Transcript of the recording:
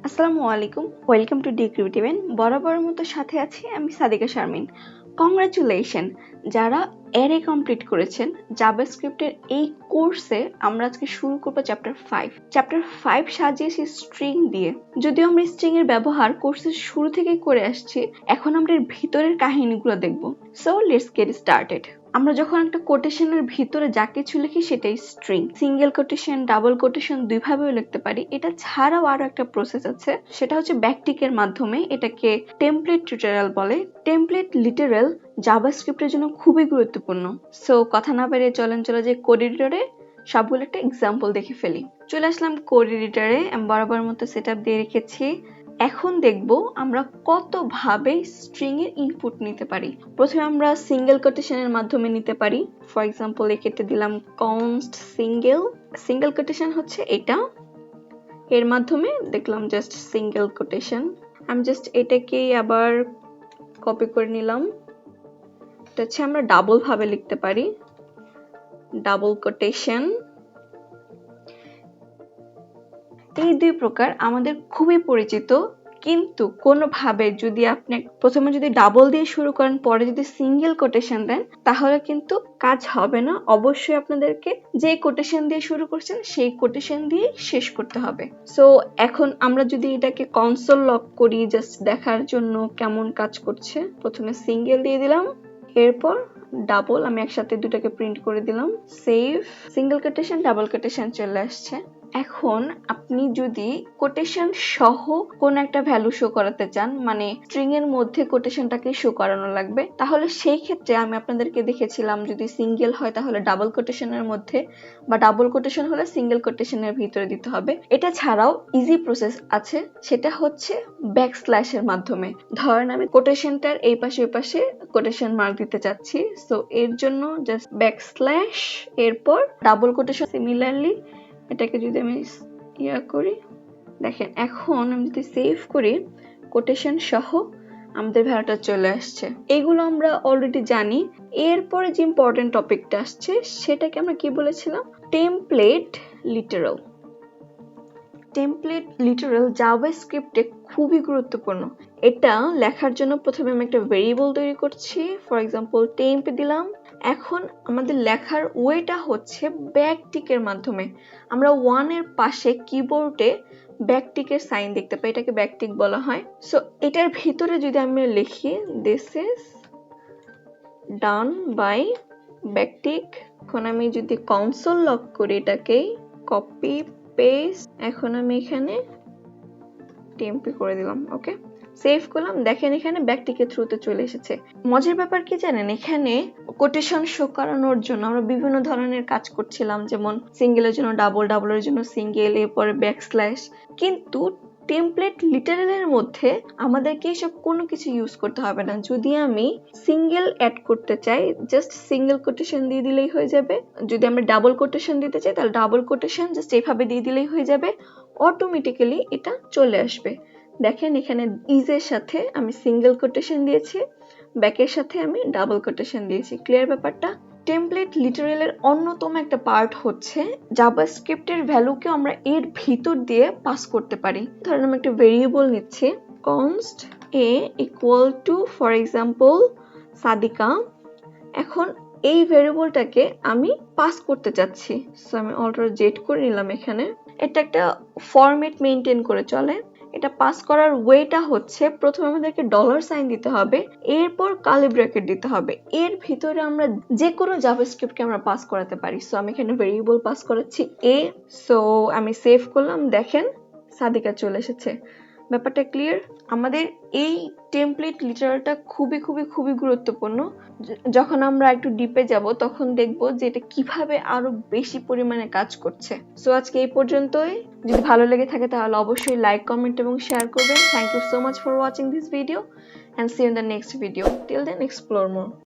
আসসালামু আলাইকুম, welcome to D ক্রিয়েটিভেন। বরাবরের মতো সাথে আছি আমি সাদিকা শারমিন। কংগ্রাচুলেশন যারা অ্যারে কমপ্লিট করেছেন জাভাস্ক্রিপ্টের এই কোর্সে। আমরা আজকে শুরু করবো চ্যাপ্টার 5 সাজিয়েছি স্ট্রিং দিয়ে। যদিও আমরা স্ট্রিং এর ব্যবহার কোর্সের শুরু থেকে করে আসছি, এখন আমরা এর ভিতরের কাহিনীগুলো দেখবো। So let's get started. আমরা যখন একটা কোটেশনের ভিতরে যা কিছু লিখি সেটাই string. Single quotation, double quotation দুইভাবেও লিখতে পারি। এটা ছাড়াও আরো একটা প্রসেস আছে, সেটা হচ্ছে ব্যাকটিকের মাধ্যমে। এটাকে টেমপ্লেট টিউটোরিয়াল বলে। টেমপ্লেট লিটারাল জাভাস্ক্রিপ্টের জন্য খুবই গুরুত্বপূর্ণ। সো কথা না বাড়িয়ে চলে যাই কোড এডিটরে, সবগুলো একটা এক্সাম্পল দেখে ফেলি। চলে আসলাম কোড এডিটরে, আমি বরাবর মতো সেটআপ দিয়ে রেখেছি। এখন দেখব আমরা কতভাবে স্ট্রিং এর ইনপুট নিতে পারি। প্রথমে আমরা সিঙ্গেল কোটেশনের মাধ্যমে নিতে পারি। ফর এক্সাম্পল এক্ষেত্রে দিলাম কনস্ট সিঙ্গেল কোটেশন হচ্ছে এটা। এর মাধ্যমে দেখলাম জাস্ট সিঙ্গেল কোটেশন। আমি জাস্ট এটাকে আবার কপি করে নিলাম। এটা হচ্ছে আমরা ডাবল ভাবে লিখতে পারি, ডাবল কোটেশন। এই দুই প্রকার আমাদের খুবই পরিচিত, কিন্তু কোনোভাবে যদি আপনি প্রথমে যদি ডাবল দিয়ে শুরু করেন, পরে যদি সিঙ্গেল কোটেশন দেন, তাহলে কিন্তু কাজ হবে না। অবশ্যই আপনাদেরকে যে কোটেশন দিয়ে শুরু করছেন সেই কোটেশন দিয়ে শেষ করতে হবে। সো এখন আমরা যদি এটাকে কনসোল লক করি জাস্ট দেখার জন্য কেমন কাজ করছে, প্রথমে সিঙ্গেল দিয়ে দিলাম, এরপর ডাবল। আমি একসাথে দুটাকে প্রিন্ট করে দিলাম। Save. Single quotation, double quotation চলে আসছে। এখন আপনি যদি কোটেশন সহ কোন একটা ভ্যালু শো করাতে চান, মানে স্ট্রিং এর মধ্যে কোটেশনটাকে শো করানো লাগবে, তাহলে সেই ক্ষেত্রে আমি আপনাদেরকে দেখেছিলাম যদি সিঙ্গেল হয় তাহলে ডাবল কোটেশনের মধ্যে, বা ডাবল কোটেশন হলে সিঙ্গেল কোটেশনের ভিতরে দিতে হবে। এটা ছাড়াও ইজি প্রসেস আছে, সেটা হচ্ছে ব্যাকস্ল্যাশের মাধ্যমে। ধরেন আমি কোটেশনটার এই পাশে ওই পাশে কোটেশন মার্ক দিতে চাচ্ছি, সো এর জন্য জাস্ট ব্যাকস্ল্যাশ, এরপর ডাবল কোটেশন। সিমিলারলি এটাকে যদি আমি করি, দেখেন এখন আমি যদি সেভ করি, কোটেশন সহ আমাদের ভ্যালুটা চলে আসছে। এগুলো আমরা অলরেডি জানি। এরপরে যে ইম্পর্টেন্ট টপিকটা আসছে সেটাকে আমরা কি বলেছিলাম, টেমপ্লেট লিটারাল। টেমপ্লেট লিটারাল জাভাস্ক্রিপ্টে খুবই গুরুত্বপূর্ণ। এটা লেখার জন্য প্রথমে আমি একটা ভেরিয়েবল তৈরি করছি। ফর এক্সাম্পল টেম্প দিলাম। এখন আমাদের লেখার ওয়েটা হচ্ছে ব্যাকটিকের মাধ্যমে। আমরা 1 এর পাশে কিবোর্ডে ব্যাকটিকের সাইন দেখতে পাই, এটাকে ব্যাকটিক বলা হয়। সো এটার ভিতরে যদি আমি লিখি this is done by backtick, এখন আমি যদি কনসোল লক করি, এটাকে কপি পেস্ট, এখন আমি এখানে টেম্পে করে দিলাম। ওকে, সেভ করলাম। দেখেন এখানে ব্যাকটিকের থ্রুতে চলে এসেছে। মজার ব্যাপার কি জানেন, এখানে কোটেশন শো করানোর জন্য আমরা বিভিন্ন ধরনের কাজ করছিলাম, যেমন সিঙ্গেলের জন্য ডাবল, ডাবলের জন্য সিঙ্গেল, এরপরে ব্যাকস্ল্যাশ। কিন্তু টেমপ্লেট লিটারালের মধ্যে আমাদেরকে এসব কোনো কিছু ইউজ করতে হবে না। যদি আমি সিঙ্গেল অ্যাড করতে চাই, জাস্ট সিঙ্গেল কোটেশন দিয়ে দিলেই হয়ে যাবে। যদি আমরা ডাবল কোটেশন দিতে চাই তাহলে ডাবল কোটেশন জাস্ট এইভাবে দিয়ে দিলেই হয়ে যাবে, অটোমেটিক্যালি এটা চলে আসবে। দেখেন এখানে ইজের সাথে আমি সিঙ্গেল কোটেশন দিয়েছি, ব্যাকের সাথে আমি ডাবল কোটেশন দিয়েছি। ক্লিয়ার ব্যাপারটা? টেমপ্লেট লিটারালের অন্যতম একটা পার্ট হচ্ছে জাভাস্ক্রিপ্টের ভ্যালুকে আমরা এর ভিতর দিয়ে পাস করতে পারি। ধরেন আমি একটা ভেরিয়েবল নিচ্ছি, const a equal to for example Sadika. এখন এই ভেরিয়েবলটাকে আমি পাস করতে চাচ্ছি, সো আমি অল্টার জেড করে নিলাম। এখানে এটা একটা ফরম্যাট মেইনটেইন করে চলে। এটা পাস করার ওয়েটা হচ্ছে প্রথমে আমাদেরকে ডলার সাইন দিতে হবে, এরপর কার্লি ব্র্যাকেট দিতে হবে। এর ভিতরে আমরা যে কোনো জাভাস্ক্রিপ্টকে আমরা পাস করাতে পারি। সো আমি এখানে ভেরিয়েবল পাস করাচ্ছি a। সো আমি সেভ করলাম, দেখেন সাদিকা চলে এসেছে। ব্যাপারটা ক্লিয়ার? আমাদের এই টেমপ্লেট লিটারালটা খুবই খুবই খুবই গুরুত্বপূর্ণ। যখন আমরা একটু ডিপে যাব তখন দেখব যে এটা কিভাবে আরো বেশি পরিমাণে কাজ করছে। সো আজকে এই পর্যন্তই। যদি ভালো লেগে থাকে তাহলে অবশ্যই লাইক, কমেন্ট এবং শেয়ার করবেন। Thank you so much for watching this video and see you in the next video. Till then, explore more.